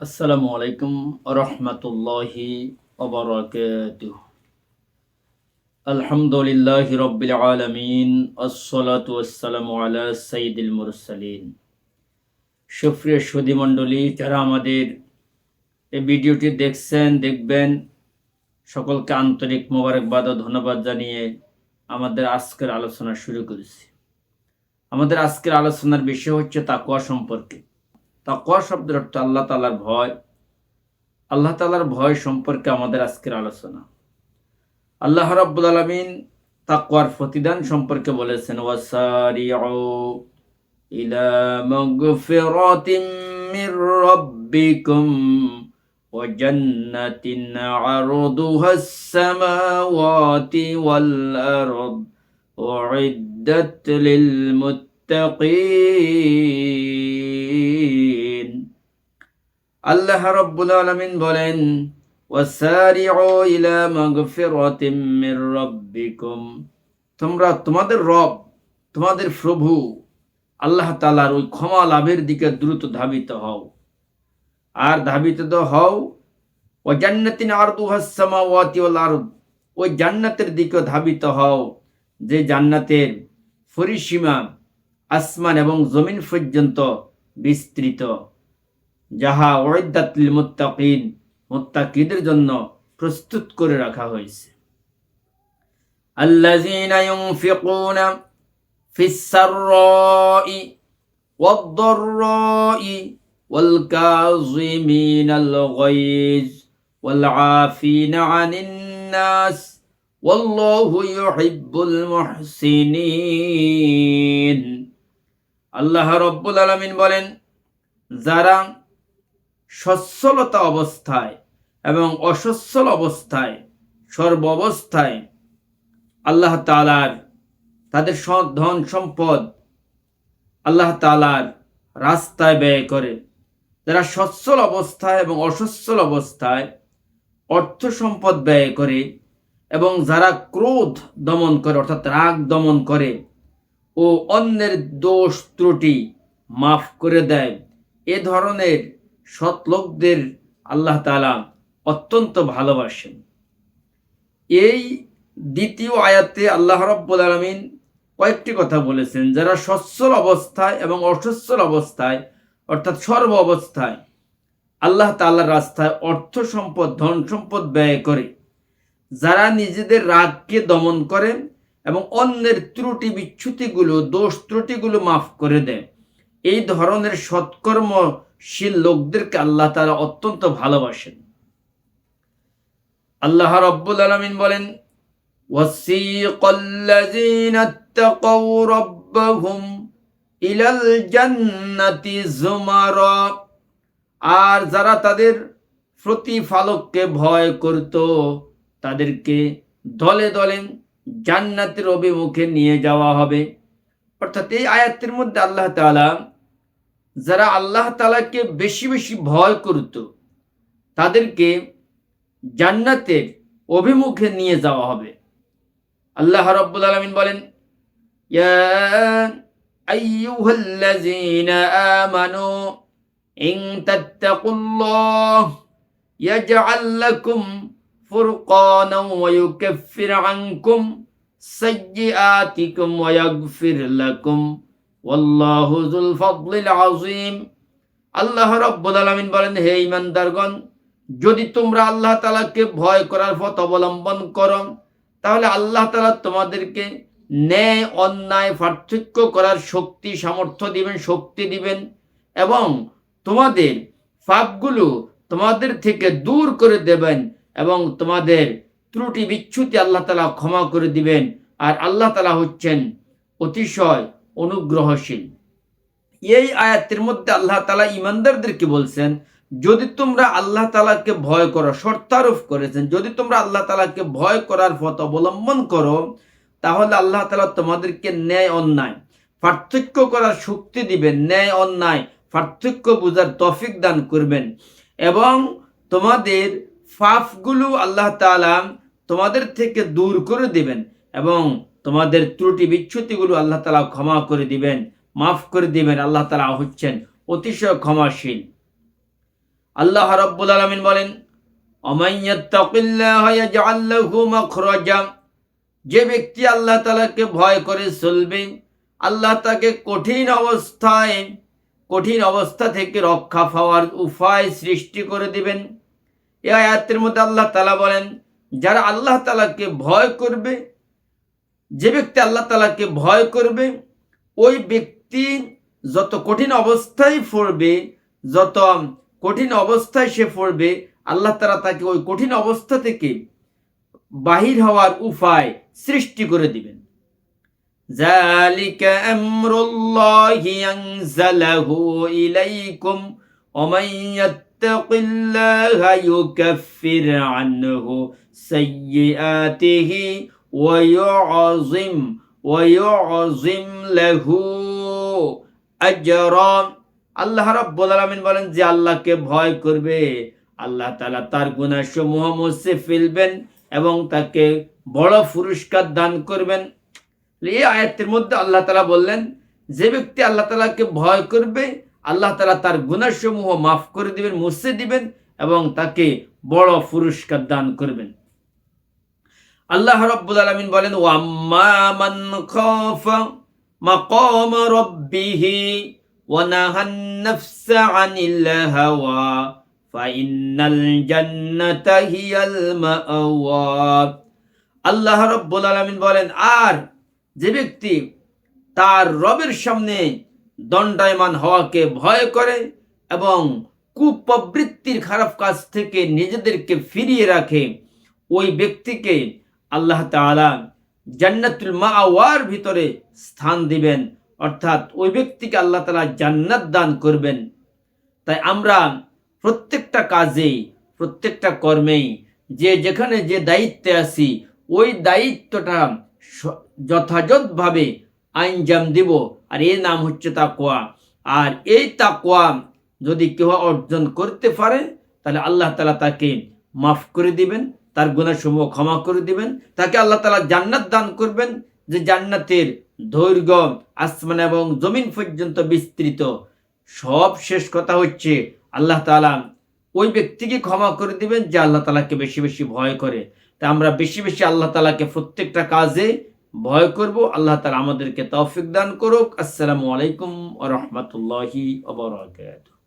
আসসালামু আলাইকুম রহমতুল্লাহি ওবরাকাতুহ। আলহামদুলিল্লাহি রাব্বিল আলামিন আসসালাতু ওয়াসসালামু আলা সাইয়্যিদিল মুরসালিন। সুপ্রিয় সুধী মণ্ডলী, যারা আমাদের এই ভিডিওটি দেখবেন, সকলকে আন্তরিক মোবারকবাদ ও ধন্যবাদ জানিয়ে আমাদের আজকের আলোচনা শুরু করেছি। আমাদের আজকের আলোচনার বিষয় হচ্ছে তাকওয়া সম্পর্কে। তাকওয়া শব্দের অর্থ আল্লাহ তাআলার ভয়। আল্লাহ তাআলার ভয় সম্পর্কে আমাদের আজকের আলোচনা। আল্লাহ রাব্বুল আলামিন তাকওয়ার প্রতিদান সম্পর্কে বলেছেন, ওয়াসারিউ ইলা মাগফিরাতিম মির রাব্বিকুম ওয়া জান্নাতিন আরদুহাস সামাওয়াতি ওয়াল আরদ উইদ্দাত লিল মুত্তাকিন। আল্লাহ রাব্বুল আলামিন বলেন, ওয়াসারিউ ইলা মাগফিরাতিম মির রাব্বিকুম, তোমরা তোমাদের রব, তোমাদের প্রভু আল্লাহ তাআলার ওই ক্ষমা লাভের দিকে দ্রুত ধাবিত হও। আর ধাবিত তো হও ওয়া জান্নাতিন আরদুহাস সামাওয়াতি ওয়াল আরদ, ওই জান্নাতের দিকে ধাবিত হও যে জান্নাতের পরিসীমা আসমান এবং জমিন পর্যন্ত বিস্তৃত, যাহা উইদ্দাত লিল মুত্তাকিন, মুত্তাকিদের জন্য প্রস্তুত করে রাখা হয়েছে। আল্লাযীনা ইউনফিকুনা ফিস সাররাই ওয়াদ দাররাই ওয়াল কাযিমিনাল গায়জ ওয়াল আফিনা আনিন নাস ওয়াল্লাহু ইউহিব্বুল মুহসিনিন। আল্লাহ রাব্বুল আলামিন বলেন, যারা সচ্ছলতা অবস্থায় এবং অসচ্ছল অবস্থায়, সর্ব অবস্থায় আল্লাহ তাআলার তাদের ধন সম্পদ আল্লাহ তাআলার রাস্তায় ব্যয় করে, যারা সচ্ছল অবস্থায় এবং অসচ্ছল অবস্থায় অর্থ সম্পদ ব্যয় করে, এবং যারা ক্রোধ দমন করে অর্থাৎ রাগ দমন করে ও অন্যের দোষ ত্রুটি মাফ করে দেয়, এ ধরনের সৎ লোকদের আল্লাহ তাআলা অত্যন্ত ভালোবাসেন। এই দ্বিতীয় আয়াতে আল্লাহ রাব্বুল আলামিন কয়েকটি কথা বলেছেন। যারা সচ্ছল অবস্থায় এবং অসচ্ছল অবস্থায় অর্থাৎ সর্ব অবস্থায় আল্লাহ তাআলার রাস্তায় অর্থ সম্পদ, ধন সম্পদ ব্যয় করে, যারা নিজেদের রাগকে দমন করে এবং অন্যের ত্রুটি বিচ্যুতিগুলো, দোষ ত্রুটিগুলো মাফ করে দেয়, এই ধরনের সৎকর্মশীল লোকদেরকে আল্লাহ তাআলা অত্যন্ত ভালোবাসেন। আল্লাহ রাব্বুল আলামিন বলেন, ওয়াসিকাল্লাযীনা ইত্তাকাউ রাব্বাহুম ইলাল জান্নাতি যুমারা, আর যারা তাদের প্রতিপালককে ভয় করত, তাদেরকে দলে দলে জান্নাতের অভিমুখে নিয়ে যাওয়া হবে। অর্থাৎ এই আয়াতের মধ্যে আল্লাহ তাআলা যারা আল্লাহ তাআলাকে বেশি বেশি ভয় করত, তাদেরকে জান্নাতের অভিমুখে নিয়ে যাওয়া হবে। আল্লাহ রাব্বুল আলামিন বলেন, ইয়া আইয়ুহাল্লাযীনা আমানু ইন তাত্তাকুল্লাহ ইয়াজআল লাকুম ফুরকানান ওয়া ইউকাফির আনকুম সাইয়্যাতিকুম ওয়া ইয়াগফির লাকুম ওয়াল্লাহু যুল ফাদলিল আযীম। আল্লাহ রাব্বুল আলামিন বলেন, হে ঈমানদারগণ, যদি তোমরা আল্লাহ তাআলাকে ভয় করার পথ অবলম্বন করো, তাহলে আল্লাহ তাআলা তোমাদেরকে ন্যায় অন্যায় পার্থক্য করার শক্তি দিবেন এবং তোমাদের পাপগুলো তোমাদের থেকে দূর করে দেবেন এবং তোমাদের ত্রুটি বিচ্যুতি আল্লাহ তাআলা ক্ষমা করে দিবেন। আর আল্লাহ তাআলা হচ্ছেন অতিশয় অনুগ্রহশীল। এই আয়াতের মধ্যে আল্লাহ তাআলা ঈমানদারদেরকে বলছেন, যদি তোমরা আল্লাহ তাআলাকে ভয় করো, শর্তারোপ করেছেন, যদি তোমরা আল্লাহ তাআলাকে ভয় করার পথ অবলম্বন করো, তাহলে আল্লাহ তাআলা তোমাদেরকে ন্যায় অন্যায় পার্থক্য করার শক্তি দিবেন, ন্যায় অন্যায় পার্থক্য বুঝার তৌফিক দান করবেন এবং তোমাদের পাপগুলো আল্লাহ তাআলা তোমাদের থেকে দূর করে দিবেন এবং তোমাদের ত্রুটি বিচ্যুতিগুলো আল্লাহ তাআলা ক্ষমা করে দিবেন, মাফ করে দিবেন। আল্লাহ তাআলা হচ্ছেন অতিশয় ক্ষমাশীল। আল্লাহ রাব্বুল আলামিন বলেন, ওমান ইয়াত্তাকিল্লাহা ইয়াজআল লাহু মাখরাজা, যে ব্যক্তি আল্লাহ তাআলাকে ভয় করে চলবে, আল্লাহ তাকে কঠিন অবস্থা থেকে রক্ষা পাওয়ার উপায় সৃষ্টি করে দিবেন। এই আয়াতের মধ্যে আল্লাহ তাআলা বলেন, যারা আল্লাহ তাআলাকে ভয় করবে, যে ব্যক্তি আল্লাহ তাআলাকে ভয় করবে, ওই ব্যক্তি যত কঠিন অবস্থায় পড়বে, যত কঠিন অবস্থায় সে পড়বে, আল্লাহ তাআলা তাকে ওই কঠিন অবস্থা থেকে বাহির হওয়ার উপায় সৃষ্টি করে দিবেন। যালিকা আমরুল্লাহি আনজালাহু ইলাইকুম ওয়া মান ইয়াত্তাকিল্লাহা ইউকাফির আনহু সাইয়্যাতিহি ওয়া ইউযিম লাহু আজরা। আল্লাহ রাব্বুল আলামিন বলেন, যে আল্লাহকে ভয় করবে, আল্লাহ তাআলা তার গুনাহসমূহ মুছে ফেলবেন এবং তাকে বড় পুরস্কার দান করবেন। এই আয়াতের মধ্যে আল্লাহ তাআলা বললেন, যে ব্যক্তি আল্লাহ তাআলাকে ভয় করবে, আল্লাহ তাআলা তার গুনাহসমূহ মাফ করে দিবেন, মুছে দিবেন এবং তাকে বড় পুরস্কার দান করবেন। আল্লাহ রাব্বুল আলামিন বলেন, ওয়াম্মা মান খাফা মাকাম রাব্বিহি ওয়া নাহান নাফসা আনিল হাওয়া ফাইন্নাল জান্নাতা হিয়াল মাআওয়া। আল্লাহ রাব্বুল আলামিন বলেন, আর যে ব্যক্তি তার রবের সামনে দণ্ডায়মান হওয়াকে ভয় করে এবং কুপ্রবৃত্তির খারাপ কাজ থেকে নিজেদেরকে ফিরিয়ে রাখে, ওই ব্যক্তিকে আল্লাহ তাআলা জান্নাতুল মাআওয়ার ভিতরে স্থান দিবেন, অর্থাৎ ওই ব্যক্তিকে আল্লাহ তাআলা জান্নাত দান করবেন। তাই আমরা প্রত্যেকটা কাজেই, প্রত্যেকটা কর্মেই, যে যেখানে যে দায়িত্বে আছি, ওই দায়িত্বটা যথাযথভাবে আঞ্জাম দিব, আর এর নাম হচ্ছে তাকওয়া। আর এই তাকওয়া যদি কেউ অর্জন করতে পারে, তাহলে আল্লাহ তাআলা তাকে মাফ করে দিবেন, তার গুনাহসমূহ ক্ষমা করে দিবেন, তাকে আল্লাহ তাআলা জান্নাত দান করবেন, যে জান্নাতের দৈর্ঘ্য আসমান এবং জমিন পর্যন্ত বিস্তৃত। সব শেষ কথা হচ্ছে, আল্লাহ তাআলা ওই ব্যক্তিকে ক্ষমা করে দিবেন যে আল্লাহ তাআলাকে বেশি বেশি ভয় করে। তাই আমরা বেশি বেশি আল্লাহ তাআলাকে প্রত্যেকটা কাজে ভয় করব। আল্লাহ তাআলা আমাদেরকে তৌফিক দান করুক। আসসালামু আলাইকুম ওয়া রাহমাতুল্লাহি ওয়া বারাকাতুহু।